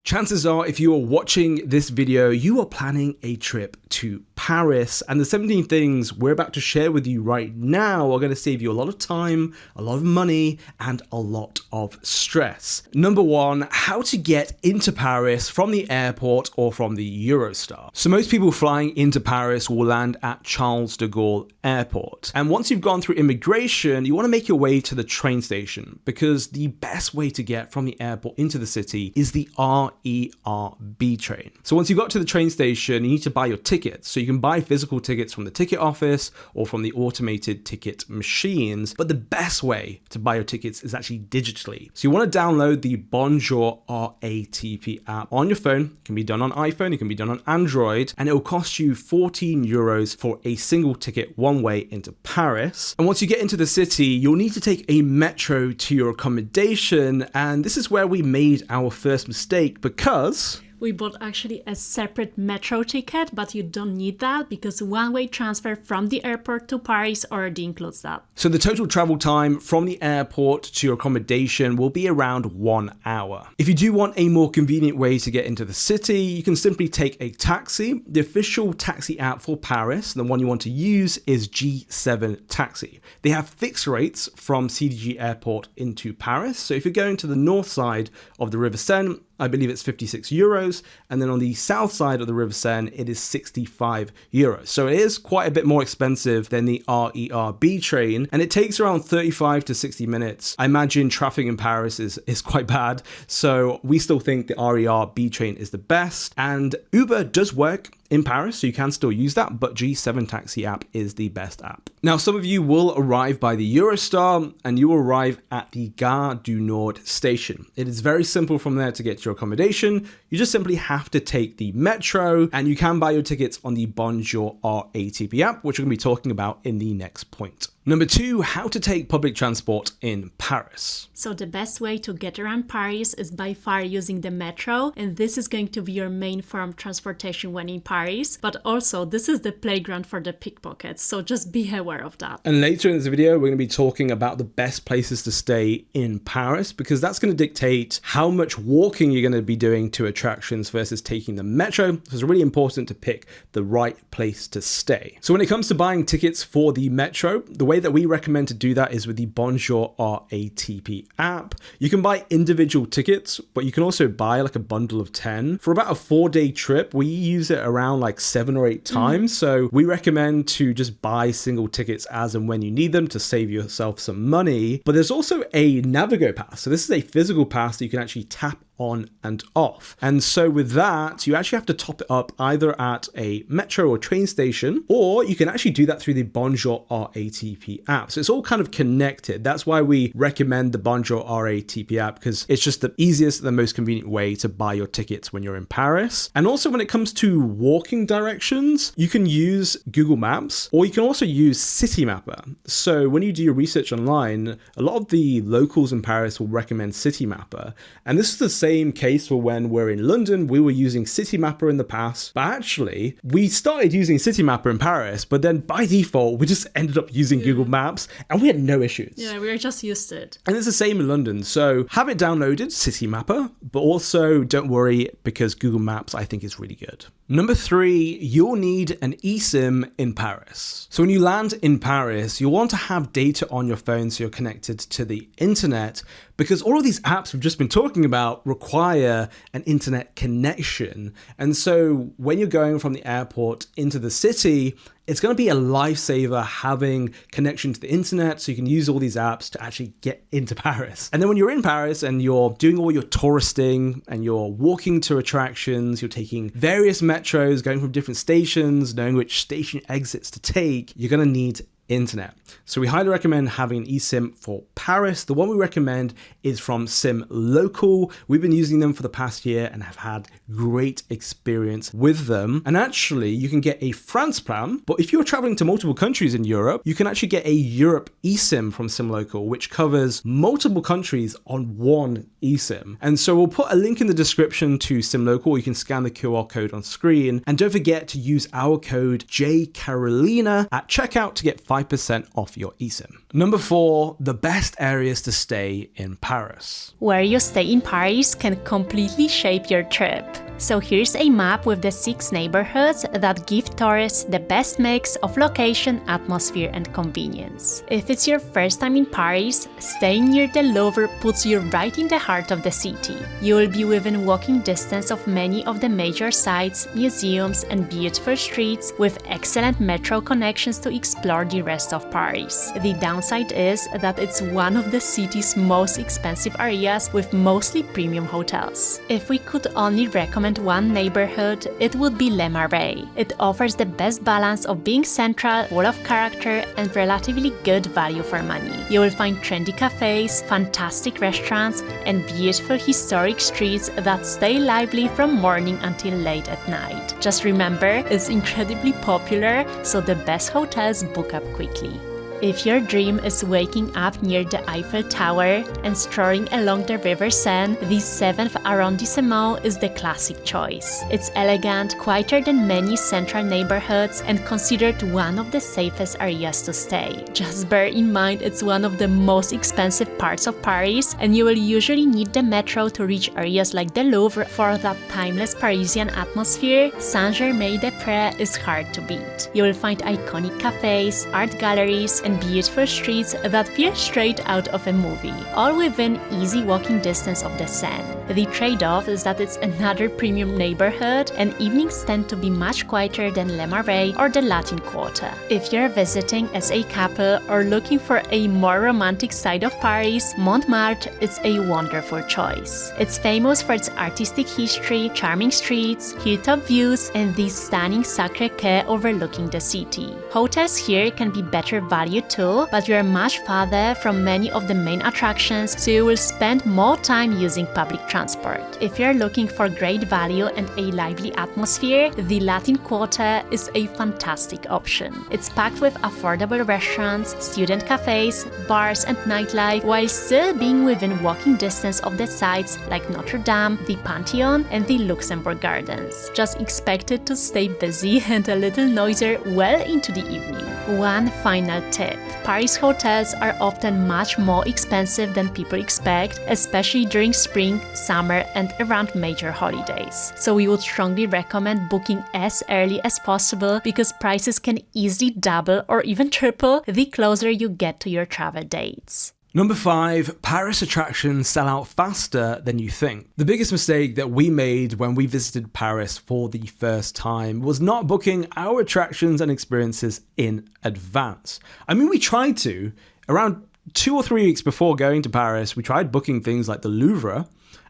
Chances are, if you are watching this video, you are planning a trip to Paris, and the 17 things we're about to share with you right now are going to save you a lot of time, a lot of money, and a lot of stress. Number one, how to get into Paris from the airport or from the Eurostar. So most people flying into Paris will land at Charles de Gaulle Airport. And once you've gone through immigration, you want to make your way to the train station, because the best way to get from the airport into the city is the RERB train. So once you've got to the train station, you need to buy your tickets. So you can buy physical tickets from the ticket office or from the automated ticket machines, but the best way to buy your tickets is actually digitally. So you want to download the Bonjour RATP app on your phone. It can be done on iPhone, it can be done on Android, and it will cost you 14 euros for a single ticket one way into Paris. And once you get into the city, you'll need to take a metro to your accommodation, and this is where we made our first mistake, because we bought actually a separate metro ticket, but you don't need that because one-way transfer from the airport to Paris already includes that. So the total travel time from the airport to your accommodation will be around 1 hour. If you do want a more convenient way to get into the city, you can simply take a taxi. The official taxi app for Paris, the one you want to use, is G7 Taxi. They have fixed rates from CDG Airport into Paris. So if you're going to the north side of the River Seine, I believe it's 56 euros. And then on the south side of the River Seine, it is 65 euros. So it is quite a bit more expensive than the RERB train. And it takes around 35 to 60 minutes. I imagine traffic in Paris is quite bad. So we still think the RERB train is the best. And Uber does work in Paris, so you can still use that, but G7 Taxi app is the best app. Now, some of you will arrive by the Eurostar, and you will arrive at the Gare du Nord station. It is very simple from there to get to your accommodation. You just simply have to take the metro, and you can buy your tickets on the Bonjour RATP app, which we're going to be talking about in the next point. Number two, how to take public transport in Paris. So the best way to get around Paris is by far using the metro, and this is going to be your main form of transportation when in Paris, but also this is the playground for the pickpockets, so just be aware of that. And later in this video, we're going to be talking about the best places to stay in Paris, because that's going to dictate how much walking you're going to be doing to attractions versus taking the metro. So it's really important to pick the right place to stay. So when it comes to buying tickets for the metro, the way that we recommend to do that is with the Bonjour RATP app. You can buy individual tickets, but you can also buy like a bundle of 10. For about a 4-day trip, we use it around like 7 or 8 times. So we recommend to just buy single tickets as and when you need them to save yourself some money. But there's also a Navigo pass. So this is a physical pass that you can actually tap on and off. And so with that, you actually have to top it up either at a metro or train station, or you can actually do that through the Bonjour RATP app. So it's all kind of connected. That's why we recommend the Bonjour RATP app, because it's just the easiest and the most convenient way to buy your tickets when you're in Paris. And also when it comes to walking directions, you can use Google Maps, or you can also use Citymapper. So when you do your research online, a lot of the locals in Paris will recommend Citymapper. And this is the same case for when we're in London. We were using Citymapper in the past, but actually we started using Citymapper in Paris, but then by default we just ended up using Google Maps, and we had no issues. Yeah, we were just used to it. And it's the same in London. So have it downloaded, Citymapper, but also don't worry, because Google Maps I think is really good. Number three, you'll need an eSIM in Paris. So when you land in Paris, you'll want to have data on your phone so you're connected to the internet, because all of these apps we've just been talking about require an internet connection. And so when you're going from the airport into the city, it's going to be a lifesaver having connection to the internet, so you can use all these apps to actually get into Paris. And then when you're in Paris and you're doing all your touristing and you're walking to attractions, you're taking various metros, going from different stations, knowing which station exits to take, you're going to need internet. So we highly recommend having an eSIM for Paris. The one we recommend is from SIM Local. We've been using them for the past year and have had great experience with them. And actually, you can get a France plan, but if you're traveling to multiple countries in Europe, you can actually get a Europe eSIM from SIM Local, which covers multiple countries on one eSIM. And so we'll put a link in the description to SIM Local. You can scan the QR code on screen. And don't forget to use our code JKarolina at checkout to get 5 25% off your eSIM. Number 4, the best areas to stay in Paris. Where you stay in Paris can completely shape your trip. So here's a map with the 6 neighborhoods that give tourists the best mix of location, atmosphere, and convenience. If it's your first time in Paris, staying near the Louvre puts you right in the heart of the city. You will be within walking distance of many of the major sites, museums, and beautiful streets with excellent metro connections to explore the rest of Paris. The downside is that it's one of the city's most expensive areas with mostly premium hotels. If we could only recommend one neighborhood, it would be Le Marais. It offers the best balance of being central, full of character, and relatively good value for money. You will find trendy cafes, fantastic restaurants, and beautiful historic streets that stay lively from morning until late at night. Just remember, it's incredibly popular, so the best hotels book up quickly. If your dream is waking up near the Eiffel Tower and strolling along the River Seine, the 7th arrondissement is the classic choice. It's elegant, quieter than many central neighborhoods, and considered one of the safest areas to stay. Just bear in mind it's one of the most expensive parts of Paris, and you will usually need the metro to reach areas like the Louvre. For that timeless Parisian atmosphere, Saint-Germain-des-Prés is hard to beat. You will find iconic cafes, art galleries, and beautiful streets that feel straight out of a movie, all within easy walking distance of the Seine. The trade-off is that it's another premium neighborhood, and evenings tend to be much quieter than Le Marais or the Latin Quarter. If you're visiting as a couple or looking for a more romantic side of Paris, Montmartre is a wonderful choice. It's famous for its artistic history, charming streets, hilltop views, and the stunning Sacré-Cœur overlooking the city. Hotels here can be better value too, but you are much farther from many of the main attractions, so you will spend more time using public transport. If you're looking for great value and a lively atmosphere, the Latin Quarter is a fantastic option. It's packed with affordable restaurants, student cafes, bars, and nightlife, while still being within walking distance of the sites like Notre Dame, the Pantheon, and the Luxembourg Gardens. Just expect it to stay busy and a little noisier well into the evening. One final tip. Paris hotels are often much more expensive than people expect, especially during spring, summer, and around major holidays. So we would strongly recommend booking as early as possible because prices can easily double or even triple the closer you get to your travel dates. Number 5, Paris attractions sell out faster than you think. The biggest mistake that we made when we visited Paris for the first time was not booking our attractions and experiences in advance. I mean, we tried to. Around 2 or 3 weeks before going to Paris, we tried booking things like the Louvre,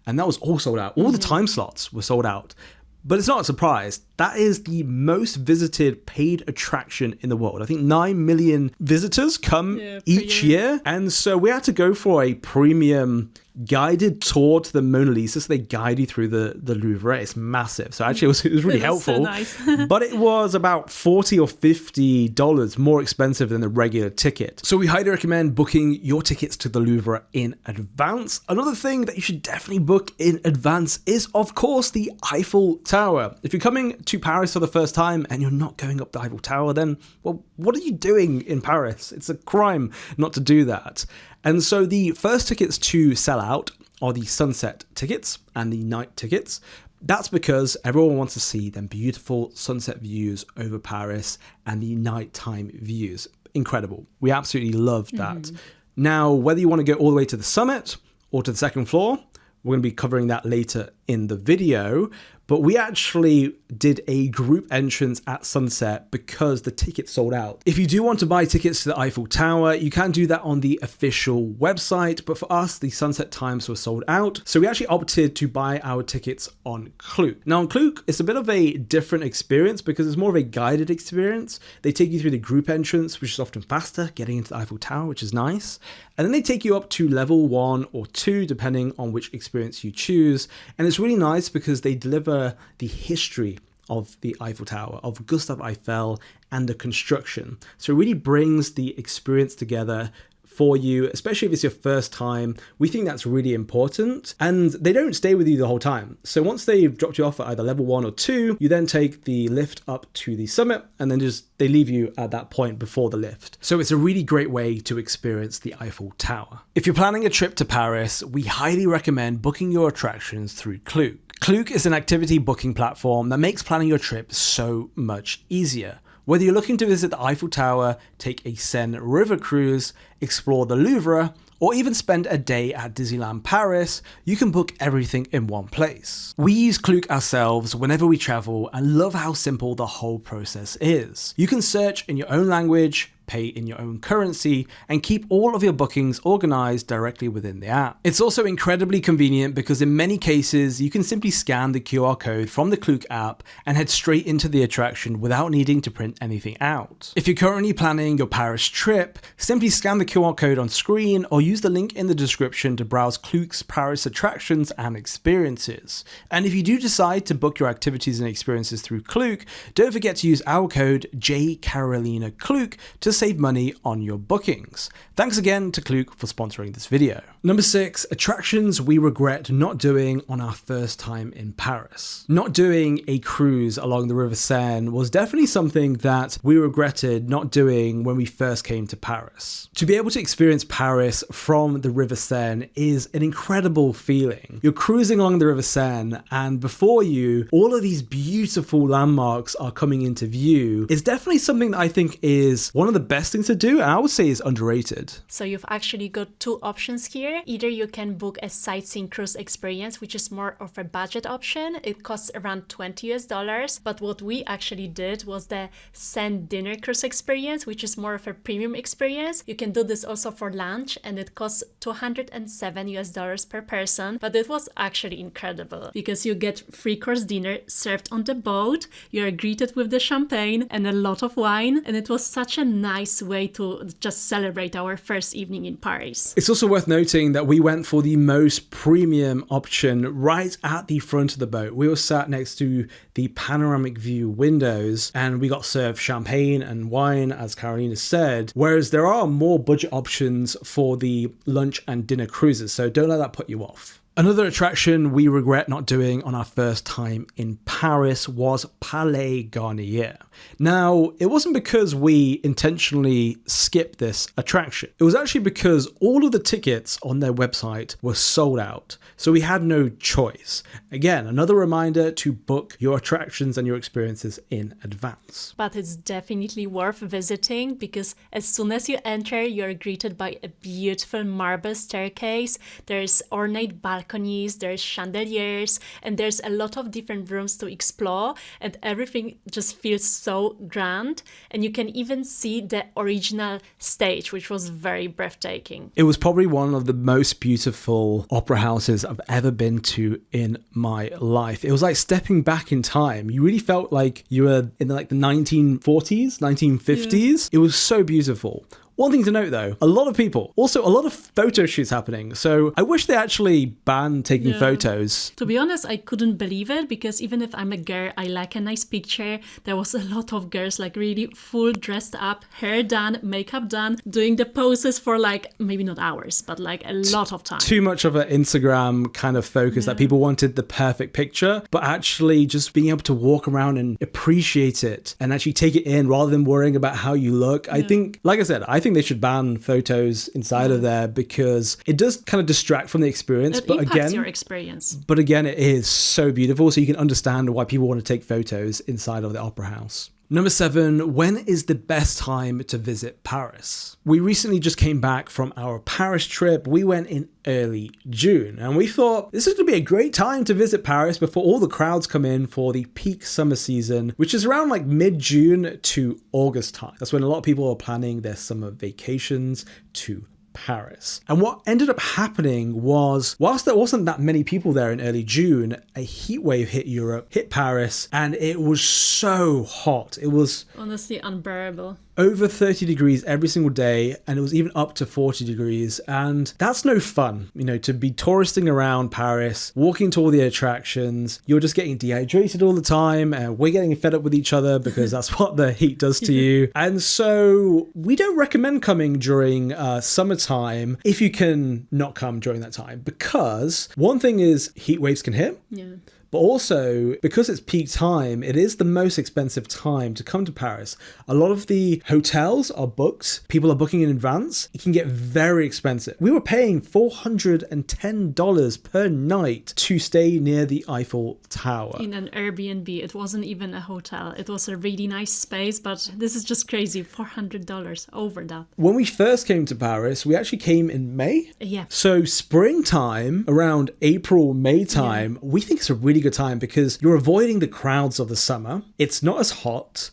and that was all sold out. All the time slots were sold out. But it's not a surprise. That is the most visited paid attraction in the world. I think 9 million visitors come each year. And so we had to go for a premium guided tour to the Mona Lisa. So they guide you through the Louvre. It's massive. So actually it was really helpful. So nice. But it was about $40 or $50 more expensive than the regular ticket. So we highly recommend booking your tickets to the Louvre in advance. Another thing that you should definitely book in advance is, of course, the Eiffel Tower. If you're coming to Paris for the first time and you're not going up the Eiffel Tower, then, well, what are you doing in Paris? It's a crime not to do that. And so the first tickets to sell out are the sunset tickets and the night tickets. That's because everyone wants to see them beautiful sunset views over Paris and the nighttime views. Incredible. We absolutely love that. Now, whether you want to go all the way to the summit or to the second floor, we're going to be covering that later in the video. But we actually did a group entrance at sunset because the tickets sold out. If you do want to buy tickets to the Eiffel Tower, you can do that on the official website. But for us, the sunset times were sold out. So we actually opted to buy our tickets on Klook. Now on Klook, it's a bit of a different experience because it's more of a guided experience. They take you through the group entrance, which is often faster, getting into the Eiffel Tower, which is nice. And then they take you up to level 1 or 2, depending on which experience you choose. And it's really nice because they deliver the history of the Eiffel Tower, of Gustave Eiffel and the construction. So it really brings the experience together for you, especially if it's your first time. We think that's really important, and they don't stay with you the whole time. So once they've dropped you off at either level 1 or 2, you then take the lift up to the summit, and then they leave you at that point before the lift. So it's a really great way to experience the Eiffel Tower. If you're planning a trip to Paris, we highly recommend booking your attractions through Klook. Klook is an activity booking platform that makes planning your trip so much easier. Whether you're looking to visit the Eiffel Tower, take a Seine river cruise, explore the Louvre, or even spend a day at Disneyland Paris, you can book everything in one place. We use Klook ourselves whenever we travel and love how simple the whole process is. You can search in your own language, pay in your own currency, and keep all of your bookings organized directly within the app. It's also incredibly convenient because in many cases, you can simply scan the QR code from the Klook app and head straight into the attraction without needing to print anything out. If you're currently planning your Paris trip, simply scan the QR code on screen or use the link in the description to browse Klook's Paris attractions and experiences. And if you do decide to book your activities and experiences through Klook, don't forget to use our code JCarolinaKlook to save money on your bookings. Thanks again to Klook for sponsoring this video. Number 6, attractions we regret not doing on our first time in Paris. Not doing a cruise along the River Seine was definitely something that we regretted not doing when we first came to Paris. To be able to experience Paris from the River Seine is an incredible feeling. You're cruising along the River Seine, and before you, all of these beautiful landmarks are coming into view. It's definitely something that I think is one of the best things to do, and I would say is underrated. So you've actually got two options here. Either you can book a sightseeing cruise experience, which is more of a budget option. It costs around $20, but what we actually did was the Seine dinner cruise experience, which is more of a premium experience. You can do this also for lunch, and it costs $207 per person, but it was actually incredible because you get free-course dinner served on the boat, you're greeted with the champagne and a lot of wine, and it was such a nice way to just celebrate our first evening in Paris. It's also worth noting that we went for the most premium option right at the front of the boat. We were sat next to the panoramic view windows, and we got served champagne and wine, as Karolina said, whereas there are more budget options for the lunch and dinner cruises, so don't let that put you off. Another attraction we regret not doing on our first time in Paris was Palais Garnier. Now, it wasn't because we intentionally skipped this attraction. It was actually because all of the tickets on their website were sold out, so we had no choice. Again, another reminder to book your attractions and your experiences in advance. But it's definitely worth visiting because as soon as you enter, you're greeted by a beautiful marble staircase. There's ornate balconies, there's chandeliers, and there's a lot of different rooms to explore, and everything just feels so grand. And you can even see the original stage, which was very breathtaking. It was probably one of the most beautiful opera houses I've ever been to in my life. It was like stepping back in time. You really felt like you were in the 1940s, 1950s. Yeah. It was so beautiful. One thing to note though, a lot of photo shoots happening. So I wish they actually banned taking photos. To be honest, I couldn't believe it because even if I'm a girl, I like a nice picture. There was a lot of girls like really full dressed up, hair done, makeup done, doing the poses for maybe not hours, but a lot of time. Too much of an Instagram kind of focus that people wanted the perfect picture, but actually just being able to walk around and appreciate it and actually take it in rather than worrying about how you look. Yeah. I think, like I said, they should ban photos inside of there because it does kind of distract from the experience. It impacts your experience. But again, it is so beautiful, so you can understand why people want to take photos inside of the opera house. Number 7, when is the best time to visit Paris? We recently just came back from our Paris trip. We went in early June and we thought this is going to be a great time to visit Paris before all the crowds come in for the peak summer season, which is around mid-June to August time. That's when a lot of people are planning their summer vacations to Paris. And what ended up happening was, whilst there wasn't that many people there in early June, a heat wave hit Europe, hit Paris, and it was so hot. It was honestly unbearable. over 30 degrees every single day, and it was even up to 40 degrees. And that's no fun, to be touristing around Paris, walking to all the attractions. You're just getting dehydrated all the time, and we're getting fed up with each other because that's what the heat does to you. And so we don't recommend coming during summertime if you can not come during that time, because one thing is heat waves can hit. Yeah. But also, because it's peak time, it is the most expensive time to come to Paris. A lot of the hotels are booked. People are booking in advance. It can get very expensive. We were paying $410 per night to stay near the Eiffel Tower. In an Airbnb. It wasn't even a hotel. It was a really nice space, but this is just crazy. $400 over that. When we first came to Paris, we actually came in May. Yeah. So springtime, around April, May time, we think it's a really good time because you're avoiding the crowds of the summer. It's not as hot.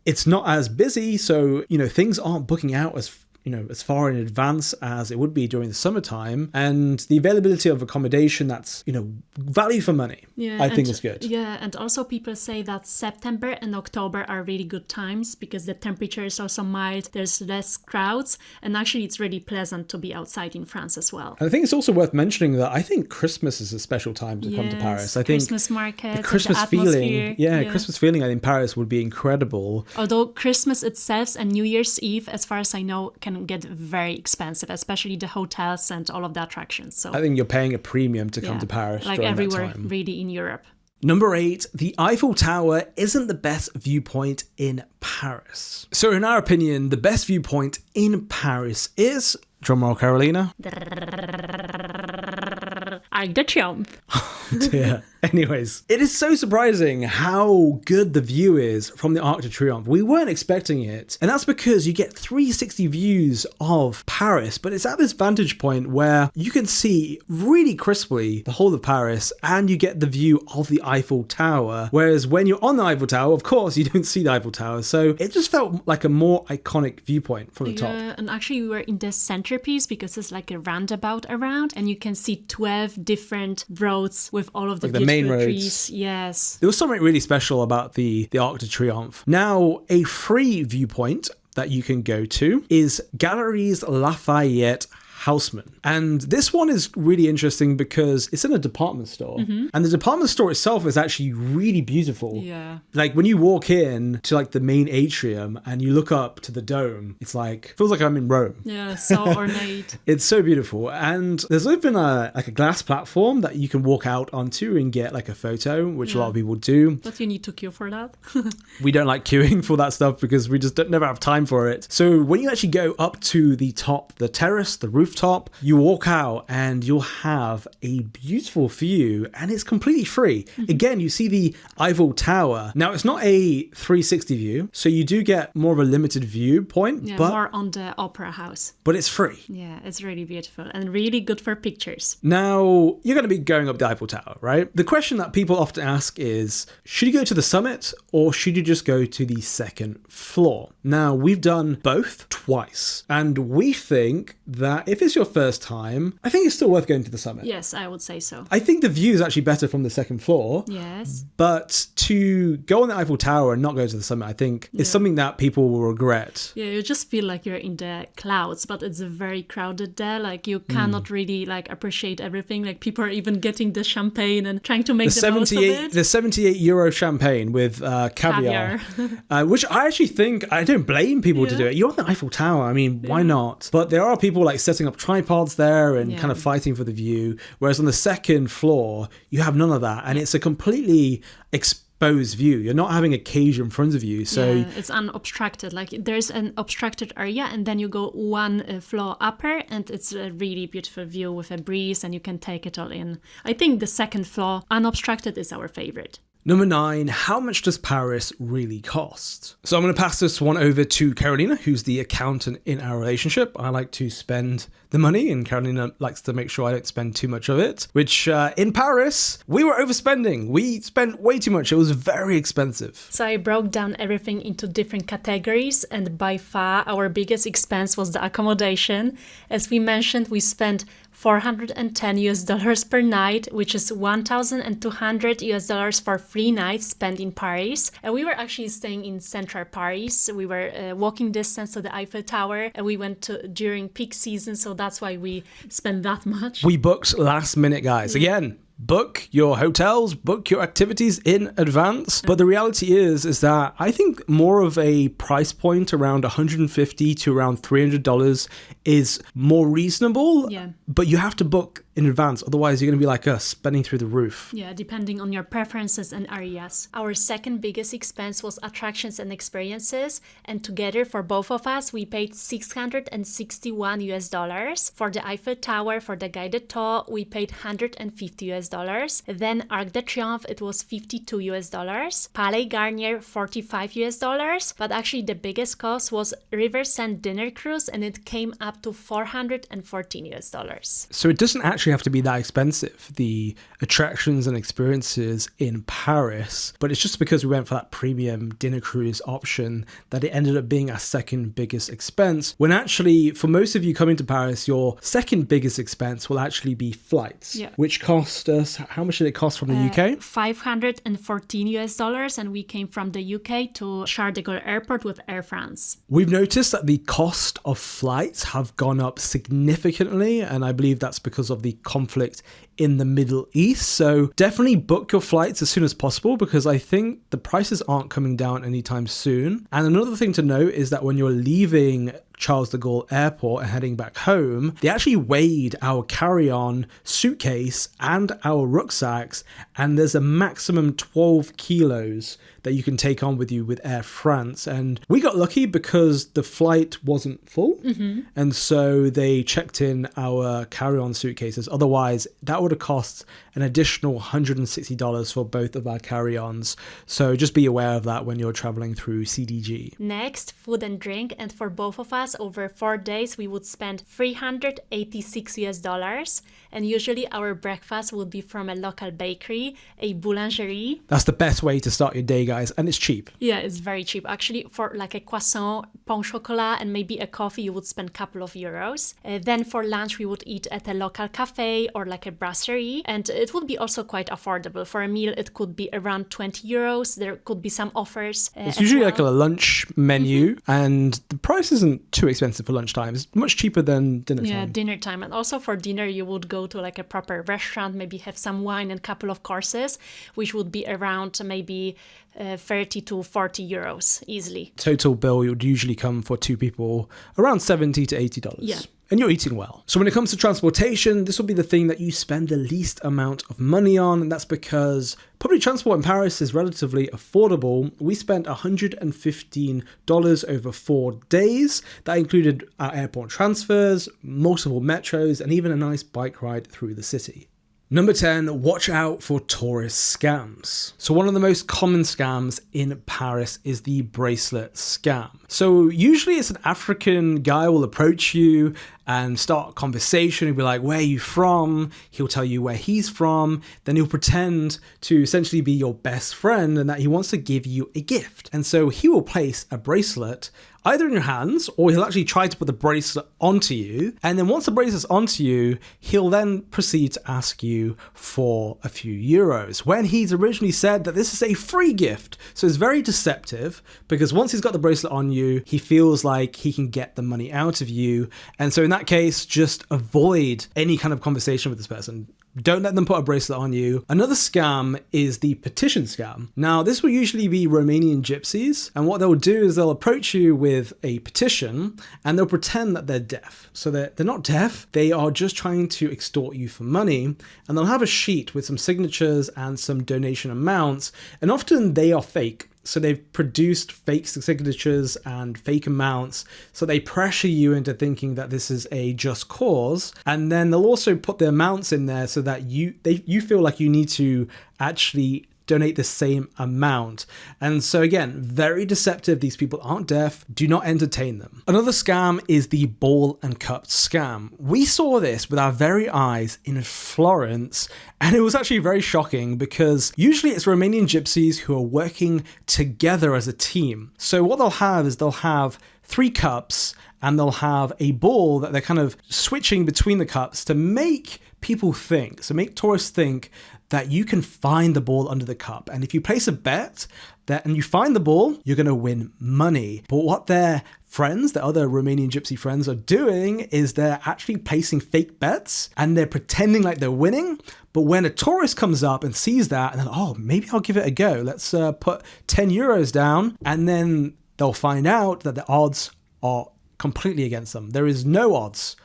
It's not as busy. So, things aren't booking out as far in advance as it would be during the summertime, and the availability of accommodation that's, value for money, I think is good. Yeah, and also people say that September and October are really good times because the temperature is also mild, there's less crowds, and actually it's really pleasant to be outside in France as well. And I think it's also worth mentioning that I think Christmas is a special time to come to Paris. I think Christmas markets, the Christmas the feeling, Christmas feeling in Paris would be incredible. Although Christmas itself and New Year's Eve, as far as I know, can get very expensive, especially the hotels and all of the attractions. So I think you're paying a premium to come to Paris, like during everywhere that time. really in Europe. Number 8, the Eiffel Tower isn't the best viewpoint in Paris. So in our opinion, the best viewpoint in Paris is, drumroll Karolina, Arc de Triomphe. dear. Anyways, it is so surprising how good the view is from the Arc de Triomphe. We weren't expecting it, and that's because you get 360 views of Paris, but it's at this vantage point where you can see really crisply the whole of Paris, and you get the view of the Eiffel Tower, whereas when you're on the Eiffel Tower, of course, you don't see the Eiffel Tower, so it just felt like a more iconic viewpoint from the top. And actually we were in the centerpiece because it's like a roundabout around, and you can see 12 different roads with all of the main roads. trees. Yes. There was something really special about the Arc de Triomphe. Now, a free viewpoint that you can go to is Galeries Lafayette Haussmann. And this one is really interesting because it's in a department store. And the department store itself is actually really beautiful. Yeah. Like when you walk in to like the main atrium and you look up to the dome, it's like, feels like I'm in Rome. Yeah, so ornate. It's so beautiful. And there's even a glass platform that you can walk out onto and get like a photo, which a lot of people do. But you need to queue for that. We don't like queuing for that stuff because we just never have time for it. So when you actually go up to the top, the terrace, the rooftop, you walk out and you'll have a beautiful view, and it's completely free. Again, you see the Eiffel Tower. Now, it's not a 360 view, so you do get more of a limited viewpoint, Yeah, but more on the opera house. but it's free. Yeah, it's really beautiful and really good for pictures. Now, you're going to be going up the Eiffel Tower, right? The question that people often ask is, should you go to the summit or should you just go to the second floor? Now, we've done both twice, and we think that if it's your first time, I think it's still worth going to the summit. Yes, I would say so. I think the view is actually better from the second floor. Yes. But to go on the Eiffel Tower and not go to the summit, I think is something that people will regret. Yeah, you just feel like you're in the clouds, but it's very crowded there. Like you cannot really like appreciate everything. Like people are even getting the champagne and trying to make the most of it. The 78 euro champagne with caviar. Which I actually think, I don't blame people to do it. You're on the Eiffel Tower. I mean, why not? But there are people like setting up tripods there and kind of fighting for the view. Whereas on the second floor, you have none of that. And it's a completely exposed view. You're not having a cage in front of you. So it's unobstructed. Like there's an obstructed area and then you go one floor upper and it's a really beautiful view with a breeze and you can take it all in. I think the second floor, unobstructed, is our favorite. Number 9, how much does Paris really cost? So I'm going to pass this one over to Karolina, who's the accountant in our relationship. I like to spend the money, and Karolina likes to make sure I don't spend too much of it, which in Paris, we were overspending. We spent way too much. It was very expensive. So I broke down everything into different categories, and by far our biggest expense was the accommodation. As we mentioned, we spent $410 per night, which is $1,200 for 3 nights spent in Paris. And we were actually staying in central Paris. We were walking distance to the Eiffel Tower, and we went during peak season, so that's why we spent that much. We booked last minute, guys. Again, book your hotels, book your activities in advance. But the reality is that I think more of a price point around $150 to around $300 is more reasonable. Yeah. But you have to book in advance. Otherwise, you're going to be like us, spending through the roof. Yeah, depending on your preferences and areas. Our second biggest expense was attractions and experiences. And together for both of us, we paid $661. For the Eiffel Tower, for the guided tour, we paid $150. Then Arc de Triomphe, it was $52. Palais Garnier, $45. But actually the biggest cost was River Seine dinner cruise, and it came up to $414. So it doesn't actually have to be that expensive, the attractions and experiences in Paris, but it's just because we went for that premium dinner cruise option that it ended up being our second biggest expense, when actually for most of you coming to Paris, your second biggest expense will actually be flights, which cost us, how much did it cost from the UK? $514, and we came from the UK to Charles de Gaulle Airport with Air France. We've noticed that the cost of flights have gone up significantly, and I believe that's because of the conflict in the Middle East. So definitely book your flights as soon as possible, because I think the prices aren't coming down anytime soon. And another thing to note is that when you're leaving Charles de Gaulle Airport and heading back home, they actually weighed our carry-on suitcase and our rucksacks, and there's a maximum 12 kilos that you can take on with you with Air France. And we got lucky because the flight wasn't full, and so they checked in our carry-on suitcases. Otherwise, that would have cost an additional $160 for both of our carry-ons. So just be aware of that when you're traveling through CDG. Next, food and drink, and for both of us, over 4 days, we would spend $386, and usually our breakfast would be from a local bakery, a boulangerie. That's the best way to start your day, guys, and it's cheap. Yeah, it's very cheap. Actually, for like a croissant, pain au chocolat, and maybe a coffee, you would spend a couple of euros. Then for lunch, we would eat at a local cafe or like a brasserie, and it would be also quite affordable. For a meal, it could be around 20 euros. There could be some offers. It's usually like a lunch menu, and the price isn't too expensive for lunchtime. It's much cheaper than dinner time. Yeah, dinner time. And also for dinner, you would go to like a proper restaurant, maybe have some wine and a couple of courses, which would be around maybe 30 to 40 euros easily. Total bill would usually come for 2 people around $70 to $80. Yeah. And you're eating well. So when it comes to transportation, this will be the thing that you spend the least amount of money on. And that's because public transport in Paris is relatively affordable. We spent $115 over 4 days. That included our airport transfers, multiple metros, and even a nice bike ride through the city. Number 10, watch out for tourist scams. So one of the most common scams in Paris is the bracelet scam. So usually it's an African guy will approach you and start a conversation. He'll be like, where are you from? He'll tell you where he's from. Then he'll pretend to essentially be your best friend and that he wants to give you a gift. And so he will place a bracelet either in your hands, or he'll actually try to put the bracelet onto you. And then once the bracelet's onto you, he'll then proceed to ask you for a few euros, when he's originally said that this is a free gift. So it's very deceptive, because once he's got the bracelet on you, he feels like he can get the money out of you. And so in that case, just avoid any kind of conversation with this person. Don't let them put a bracelet on you. Another scam is the petition scam. Now, this will usually be Romanian gypsies, and what they'll do is they'll approach you with a petition and they'll pretend that they're deaf. So they're not deaf, they are just trying to extort you for money, and they'll have a sheet with some signatures and some donation amounts, and often they are fake. So they've produced fake signatures and fake amounts. So they pressure you into thinking that this is a just cause. And then they'll also put the amounts in there so that you feel like you need to actually donate the same amount. And so again, very deceptive. These people aren't deaf. Do not entertain them. Another scam is the ball and cup scam. We saw this with our very eyes in Florence, and it was actually very shocking because usually it's Romanian gypsies who are working together as a team. So what they'll have is they'll have 3 cups and they'll have a ball that they're kind of switching between the cups to make people think, so make tourists think that you can find the ball under the cup. And if you place a bet and you find the ball, you're going to win money. But what their friends, the other Romanian gypsy friends, are doing is they're actually placing fake bets and they're pretending like they're winning. But when a tourist comes up and sees that, and then, oh, maybe I'll give it a go. Let's put 10 euros down. And then they'll find out that the odds are completely against them. There is no odds.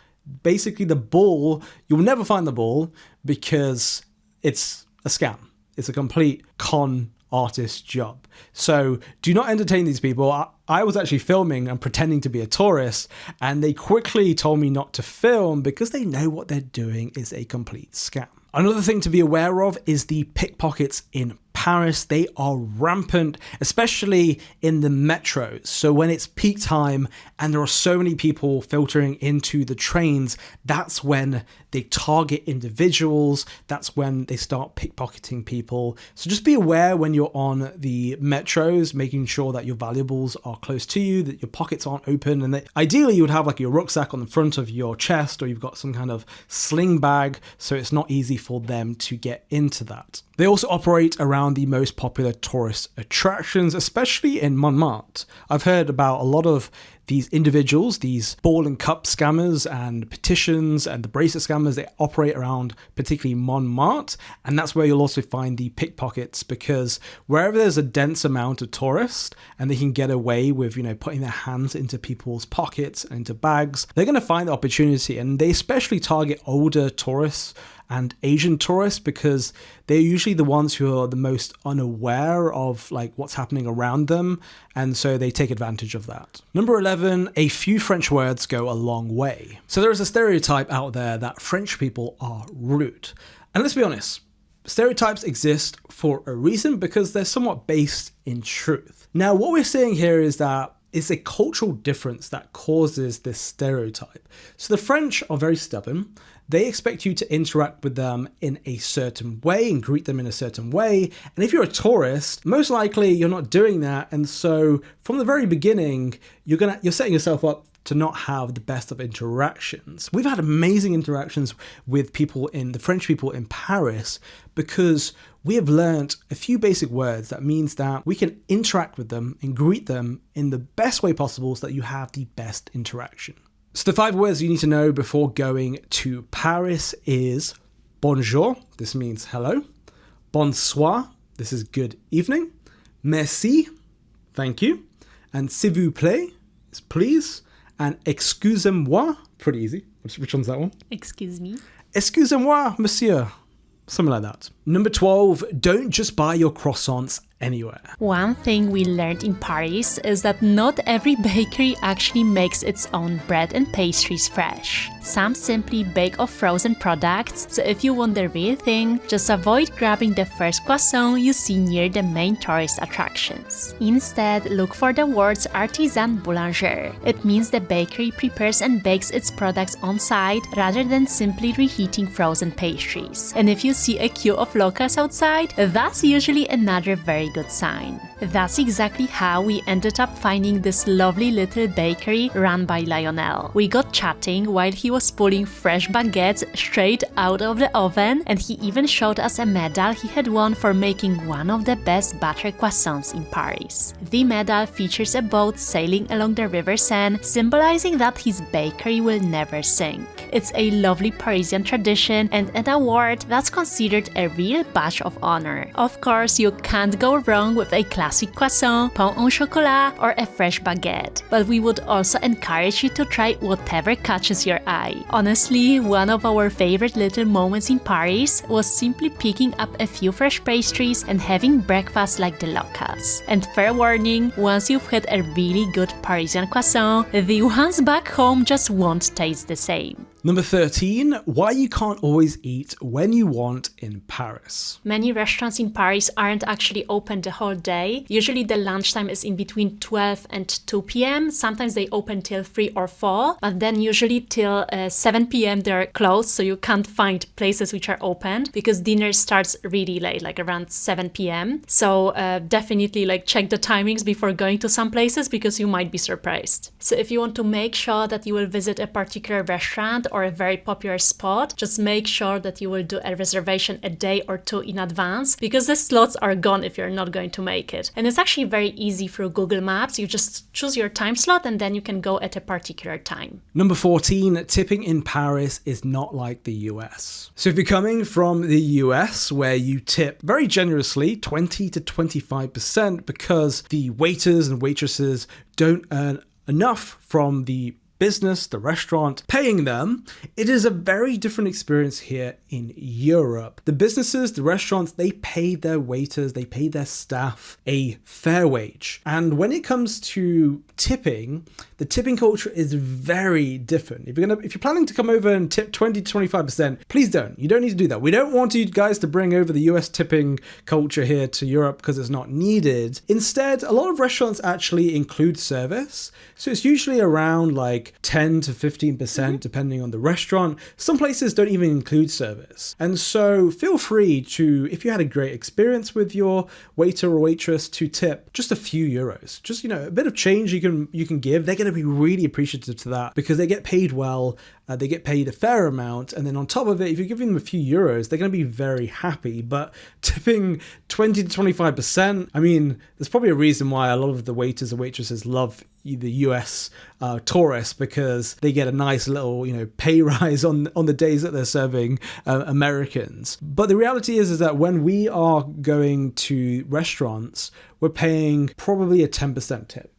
Basically, the ball, you'll never find the ball because it's a scam. It's a complete con artist job. So do not entertain these people. I was actually filming and pretending to be a tourist, and they quickly told me not to film because they know what they're doing is a complete scam. Another thing to be aware of is the pickpockets in Paris. They are rampant, especially in the metros. So when it's peak time and there are so many people filtering into the trains, that's when they target individuals. That's when they start pickpocketing people. So just be aware when you're on the metros, making sure that your valuables are close to you, that your pockets aren't open, and that ideally you would have like your rucksack on the front of your chest, or you've got some kind of sling bag so it's not easy for them to get into that. They also operate around the most popular tourist attractions, especially in Montmartre. I've heard about a lot of these individuals, these ball and cup scammers and petitions and the bracelet scammers. They operate around particularly Montmartre, and that's where you'll also find the pickpockets, because wherever there's a dense amount of tourists and they can get away with, putting their hands into people's pockets and into bags, they're going to find the opportunity. And they especially target older tourists and Asian tourists because they're usually the ones who are the most unaware of like what's happening around them, and so they take advantage of that. Number 11, a few French words go a long way. So there is a stereotype out there that French people are rude. And let's be honest, stereotypes exist for a reason because they're somewhat based in truth. Now, what we're seeing here is that it's a cultural difference that causes this stereotype. So the French are very stubborn. They expect you to interact with them in a certain way and greet them in a certain way. And if you're a tourist, most likely you're not doing that. And so from the very beginning, you're setting yourself up to not have the best of interactions. We've had amazing interactions with the French people in Paris because we have learned a few basic words that means that we can interact with them and greet them in the best way possible so that you have the best interaction. So the 5 words you need to know before going to Paris is bonjour, this means hello, bonsoir, this is good evening, merci, thank you, and s'il vous plaît is please, and excusez-moi, pretty easy. Which one's that one? Excuse me. Excusez-moi, monsieur. Something like that. Number 12, don't just buy your croissants anywhere. One thing we learned in Paris is that not every bakery actually makes its own bread and pastries fresh. Some simply bake off frozen products, so if you want the real thing, just avoid grabbing the first croissant you see near the main tourist attractions. Instead, look for the words artisan boulanger. It means the bakery prepares and bakes its products on site rather than simply reheating frozen pastries. And if you see a queue of locals outside, that's usually another very good sign. That's exactly how we ended up finding this lovely little bakery run by Lionel. We got chatting while he was pulling fresh baguettes straight out of the oven, and he even showed us a medal he had won for making one of the best butter croissants in Paris. The medal features a boat sailing along the River Seine, symbolizing that his bakery will never sink. It's a lovely Parisian tradition and an award that's considered a real badge of honor. Of course, you can't go wrong with a classic croissant, pain au chocolat, or a fresh baguette. But we would also encourage you to try whatever catches your eye. Honestly, one of our favorite little moments in Paris was simply picking up a few fresh pastries and having breakfast like the locals. And fair warning, once you've had a really good Parisian croissant, the ones back home just won't taste the same. Number 13, why you can't always eat when you want in Paris. Many restaurants in Paris aren't actually open the whole day. Usually the lunchtime is in between 12 and 2 p.m. Sometimes they open till 3 or 4, but then usually till 7 p.m. they're closed, so you can't find places which are open because dinner starts really late, like around 7 p.m. So definitely like check the timings before going to some places because you might be surprised. So if you want to make sure that you will visit a particular restaurant or a very popular spot, just make sure that you will do a reservation a day or two in advance because the slots are gone if you're not going to make it. And it's actually very easy through Google Maps. You just choose your time slot and then you can go at a particular time. Number 14, tipping in Paris is not like the US. So if you're coming from the US where you tip very generously, 20 to 25%, because the waiters and waitresses don't earn enough from the business, the restaurant, paying them, it is a very different experience here in Europe. The businesses, the restaurants, they pay their waiters, they pay their staff a fair wage. And when it comes to tipping, the tipping culture is very different. If you're planning to come over and tip 20 to 25%, please don't. You don't need to do that. We don't want you guys to bring over the US tipping culture here to Europe because it's not needed. Instead, a lot of restaurants actually include service. So it's usually around like 10 to 15% depending on the restaurant. Some places don't even include service. And so feel free to, if you had a great experience with your waiter or waitress, to tip just a few euros. Just, a bit of change you can give. They're going to be really appreciative to that because they get paid well. They get paid a fair amount. And then on top of it, if you're giving them a few euros, they're going to be very happy. But tipping 20 to 25%, I mean, there's probably a reason why a lot of the waiters and waitresses love the US tourists, because they get a nice little, pay rise on the days that they're serving Americans. But the reality is that when we are going to restaurants, we're paying probably a 10% tip.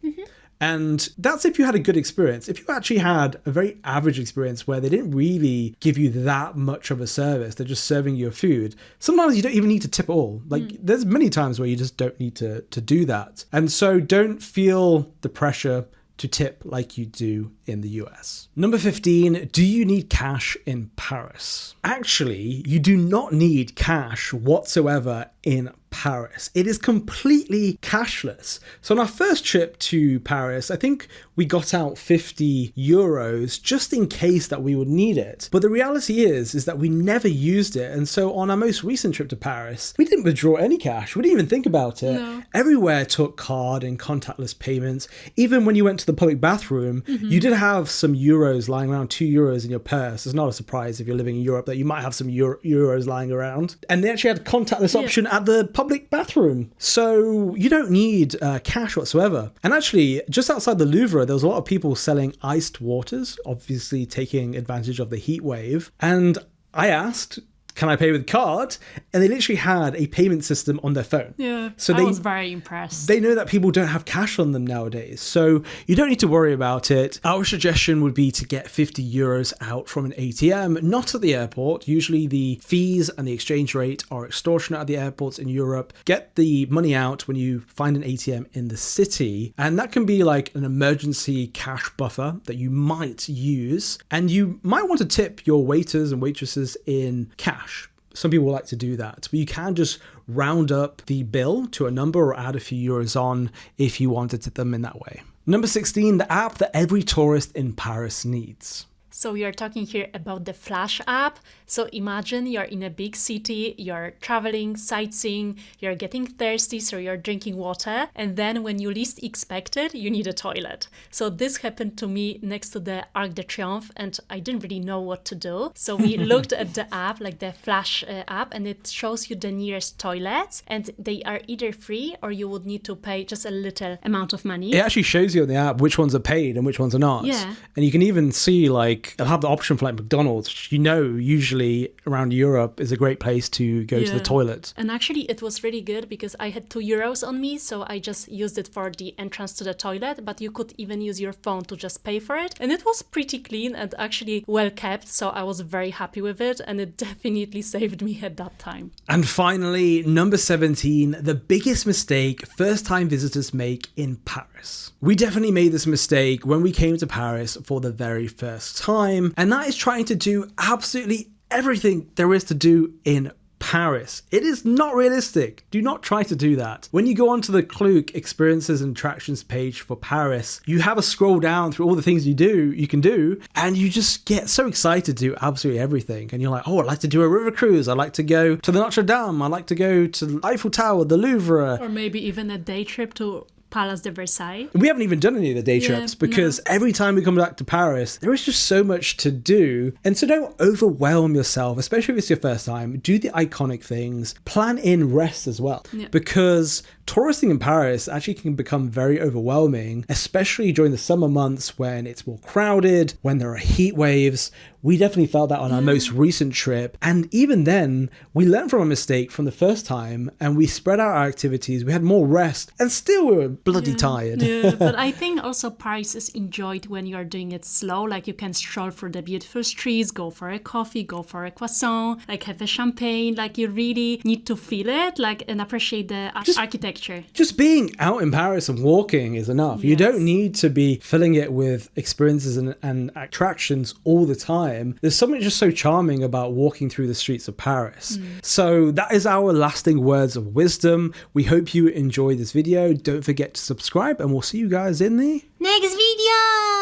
And that's if you had a good experience. If you actually had a very average experience where they didn't really give you that much of a service, they're just serving you food, sometimes you don't even need to tip at all. There's many times where you just don't need to do that. And so don't feel the pressure to tip like you do in the US. Number 15, do you need cash in Paris? Actually, you do not need cash whatsoever in Paris. It is completely cashless. So on our first trip to Paris, I think we got out 50 euros just in case that we would need it. But the reality is that we never used it. And so on our most recent trip to Paris, we didn't withdraw any cash. We didn't even think about it. No. Everywhere took card and contactless payments. Even when you went to the public bathroom, you did have some euros lying around, 2 euros in your purse. It's not a surprise if you're living in Europe that you might have some euros lying around. And they actually had a contactless option at the public bathroom. So you don't need cash whatsoever. And actually, just outside the Louvre, there was a lot of people selling iced waters, obviously taking advantage of the heat wave. And I asked, can I pay with card? And they literally had a payment system on their phone. Yeah, so I was very impressed. They know that people don't have cash on them nowadays. So you don't need to worry about it. Our suggestion would be to get 50 euros out from an ATM, not at the airport. Usually the fees and the exchange rate are extortionate at the airports in Europe. Get the money out when you find an ATM in the city. And that can be like an emergency cash buffer that you might use. And you might want to tip your waiters and waitresses in cash. Some people like to do that, but you can just round up the bill to a number or add a few euros on if you wanted to them in that way. Number 16, the app that every tourist in Paris needs. So we are talking here about the Flash app. So imagine you're in a big city, you're traveling, sightseeing, you're getting thirsty, so you're drinking water. And then when you least expect it, you need a toilet. So this happened to me next to the Arc de Triomphe and I didn't really know what to do. So we looked at the app, like the Flash app, and it shows you the nearest toilets and they are either free or you would need to pay just a little amount of money. It actually shows you on the app which ones are paid and which ones are not. Yeah. And you can even see they'll have the option for McDonald's, which usually around Europe is a great place to go to the toilet. And actually it was really good because I had 2 euros on me, so I just used it for the entrance to the toilet, but you could even use your phone to just pay for it. And it was pretty clean and actually well kept, so I was very happy with it and it definitely saved me at that time. And finally, number 17, the biggest mistake first-time visitors make in Paris. We definitely made this mistake when we came to Paris for the very first time, and that is trying to do absolutely everything there is to do in Paris. It is not realistic. Do not try to do that. When you go onto the Klook experiences and attractions page for Paris, you have a scroll down through all the things you can do, and you just get so excited to do absolutely everything. And you're like, oh, I'd like to do a river cruise. I'd like to go to the Notre Dame. I'd like to go to the Eiffel Tower, the Louvre. Or maybe even a day trip to Palace de Versailles. We haven't even done any of the day trips because every time we come back to Paris, there is just so much to do. And so don't overwhelm yourself, especially if it's your first time. Do the iconic things. Plan in rest as well. Because touristing in Paris actually can become very overwhelming, especially during the summer months when it's more crowded, when there are heat waves. We definitely felt that on our most recent trip. And even then, we learned from a mistake from the first time and we spread out our activities. We had more rest and still we were bloody tired. But I think also Paris is enjoyed when you are doing it slow. Like you can stroll through the beautiful streets, go for a coffee, go for a croissant, like have a champagne. Like you really need to feel it, like, and appreciate the architecture. Just being out in Paris and walking is enough. You don't need to be filling it with experiences and attractions all the time. There's something just so charming about walking through the streets of Paris. So that is our lasting words of wisdom. We hope you enjoyed this video. Don't forget to subscribe and we'll see you guys in the next video.